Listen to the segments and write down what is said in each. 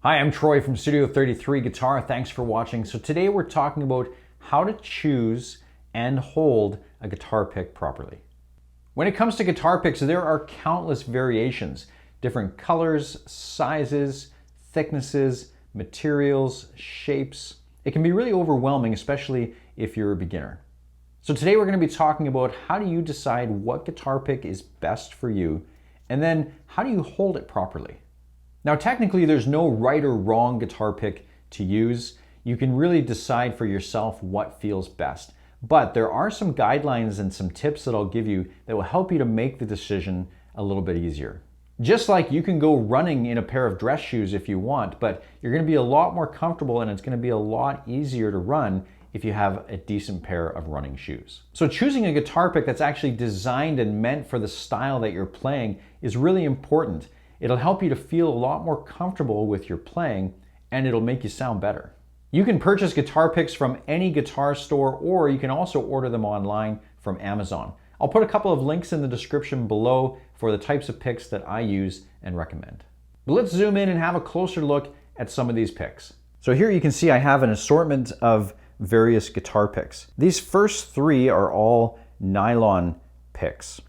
Hi, I'm Troy from Studio 33 Guitar. Thanks for watching. So today we're talking about how to choose and hold a guitar pick properly. When it comes to guitar picks, there are countless variations, different colors, sizes, thicknesses, materials, shapes. It can be really overwhelming, especially if you're a beginner. So today we're going to be talking about how do you decide what guitar pick is best for you, and then how do you hold it properly. Now, technically, there's no right or wrong guitar pick to use. You can really decide for yourself what feels best. But there are some guidelines and some tips that I'll give you that will help you to make the decision a little bit easier. Just like you can go running in a pair of dress shoes if you want, but you're going to be a lot more comfortable and it's going to be a lot easier to run if you have a decent pair of running shoes. So choosing a guitar pick that's actually designed and meant for the style that you're playing is really important. It'll help you to feel a lot more comfortable with your playing, and it'll make you sound better. You can purchase guitar picks from any guitar store, or you can also order them online from Amazon. I'll put a couple of links in the description below for the types of picks that I use and recommend. But let's zoom in and have a closer look at some of these picks. So here you can see I have an assortment of various guitar picks. These first three are all nylon picks.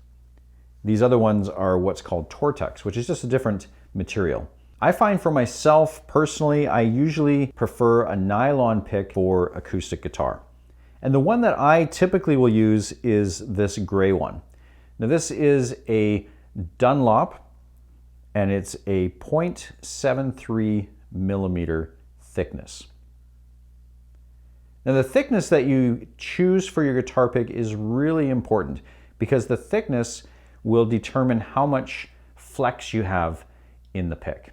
These other ones are what's called Tortex, which is just a different material. I find for myself, personally, I usually prefer a nylon pick for acoustic guitar. And the one that I typically will use is this gray one. Now this is a Dunlop, and it's a 0.73 millimeter thickness. Now the thickness that you choose for your guitar pick is really important because the thickness will determine how much flex you have in the pick.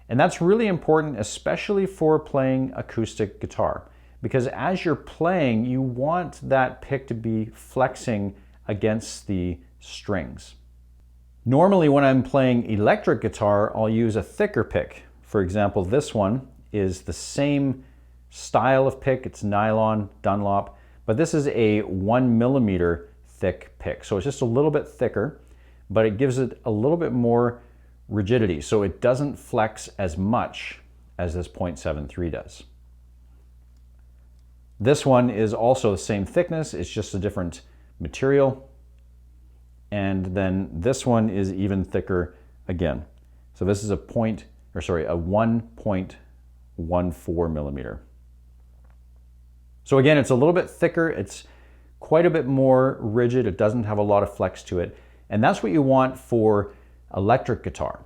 And that's really important, especially for playing acoustic guitar, because as you're playing, you want that pick to be flexing against the strings. Normally when I'm playing electric guitar, I'll use a thicker pick. For example, this one is the same style of pick. It's nylon, Dunlop, but this is a 1 millimeter thick pick. So it's just a little bit thicker, but it gives it a little bit more rigidity. So it doesn't flex as much as this 0.73 does. This one is also the same thickness. It's just a different material. And then this one is even thicker again. So this is a 1.14 millimeter. So again, it's a little bit thicker. It's quite a bit more rigid. It doesn't have a lot of flex to it. And that's what you want for electric guitar.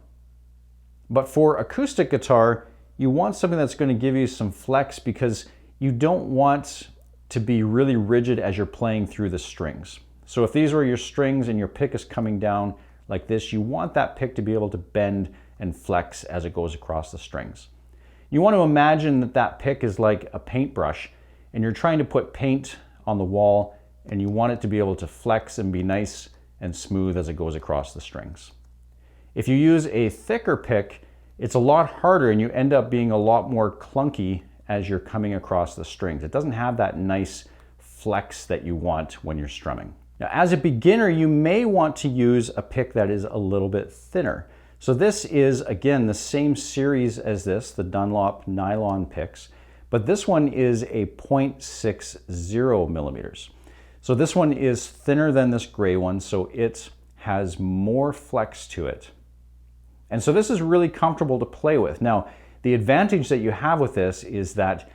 But for acoustic guitar, you want something that's going to give you some flex because you don't want to be really rigid as you're playing through the strings. So if these were your strings and your pick is coming down like this, you want that pick to be able to bend and flex as it goes across the strings. You want to imagine that that pick is like a paintbrush and you're trying to put paint on the wall, and you want it to be able to flex and be nice and smooth as it goes across the strings. If you use a thicker pick, it's a lot harder and you end up being a lot more clunky as you're coming across the strings. It doesn't have that nice flex that you want when you're strumming. Now, as a beginner, you may want to use a pick that is a little bit thinner. So this is, again, the same series as this, the Dunlop nylon picks, but this one is a 0.60 millimeters. So this one is thinner than this gray one, so it has more flex to it. And so this is really comfortable to play with. Now, the advantage that you have with this is that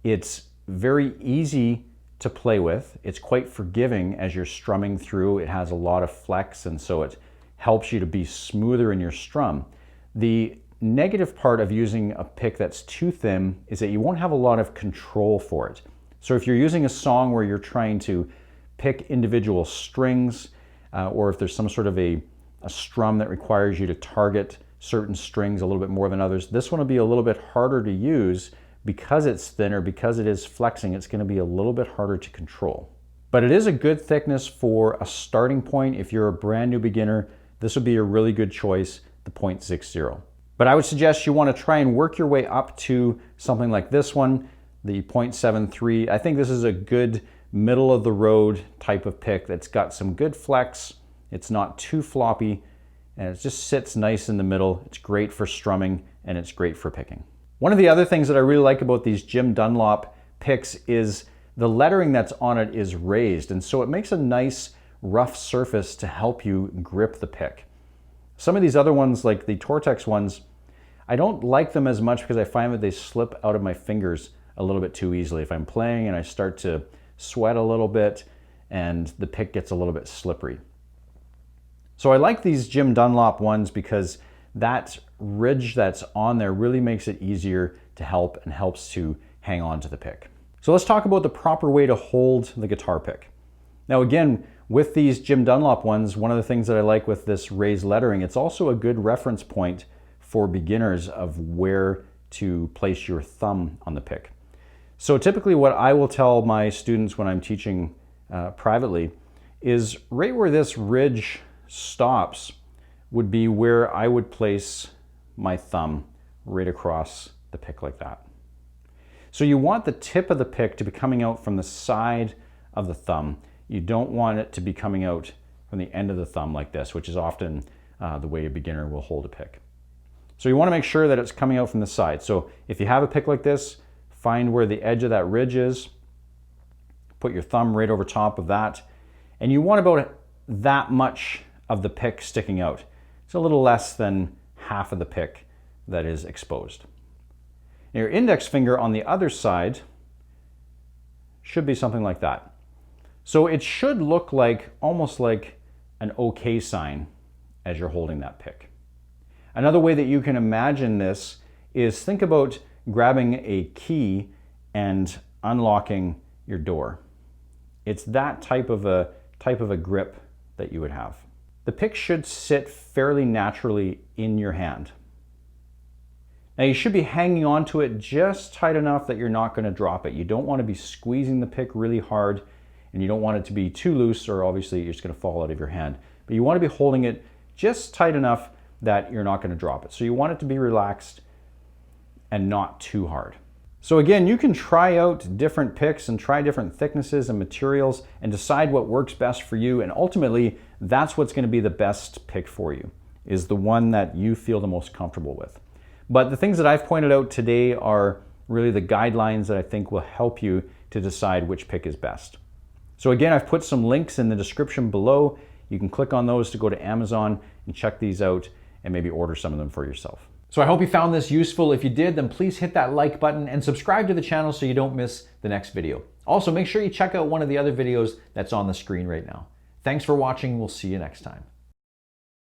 it's very easy to play with. It's quite forgiving as you're strumming through. It has a lot of flex, and so it helps you to be smoother in your strum. The negative part of using a pick that's too thin is that you won't have a lot of control for it. So if you're using a song where you're trying to pick individual strings, or if there's some sort of a strum that requires you to target certain strings a little bit more than others, this one will be a little bit harder to use because it's thinner, because it is flexing. It's going to be a little bit harder to control. But it is a good thickness for a starting point. If you're a brand new beginner, this would be a really good choice, the 0.60. But I would suggest you want to try and work your way up to something like this one, the 0.73. I think this is a good middle of the road type of pick that's got some good flex. It's not too floppy, and it just sits nice in the middle. It's great for strumming and it's great for picking. One of the other things that I really like about these Jim Dunlop picks is the lettering that's on it is raised, and so it makes a nice rough surface to help you grip the pick. Some of these other ones, like the Tortex ones, I don't like them as much because I find that they slip out of my fingers a little bit too easily. If I'm playing and I start to sweat a little bit and the pick gets a little bit slippery. So I like these Jim Dunlop ones because that ridge that's on there really makes it easier to help and helps to hang on to the pick. So let's talk about the proper way to hold the guitar pick. Now again, with these Jim Dunlop ones, one of the things that I like with this raised lettering, it's also a good reference point for beginners of where to place your thumb on the pick. So typically what I will tell my students when I'm teaching privately is right where this ridge stops would be where I would place my thumb right across the pick like that. So you want the tip of the pick to be coming out from the side of the thumb. You don't want it to be coming out from the end of the thumb like this, which is often the way a beginner will hold a pick. So you want to make sure that it's coming out from the side. So if you have a pick like this, find where the edge of that ridge is, put your thumb right over top of that, and you want about that much of the pick sticking out. It's a little less than half of the pick that is exposed. Now your index finger on the other side should be something like that. So it should look like almost like an OK sign as you're holding that pick. Another way that you can imagine this is think about grabbing a key and unlocking your door. It's that type of a grip that you would have. The pick should sit fairly naturally in your hand. Now you should be hanging on to it just tight enough that you're not going to drop it. You don't want to be squeezing the pick really hard, and you don't want it to be too loose, or obviously you're just going to fall out of your hand. But you want to be holding it just tight enough that you're not going to drop it. So you want it to be relaxed and not too hard. So again, you can try out different picks and try different thicknesses and materials and decide what works best for you, and ultimately that's what's going to be the best pick for you, is the one that you feel the most comfortable with. But the things that I've pointed out today are really the guidelines that I think will help you to decide which pick is best. So again, I've put some links in the description below. You can click on those to go to Amazon and check these out and maybe order some of them for yourself. So I hope you found this useful. If you did, then please hit that like button and subscribe to the channel so you don't miss the next video. Also, make sure you check out one of the other videos that's on the screen right now. Thanks for watching. We'll see you next time.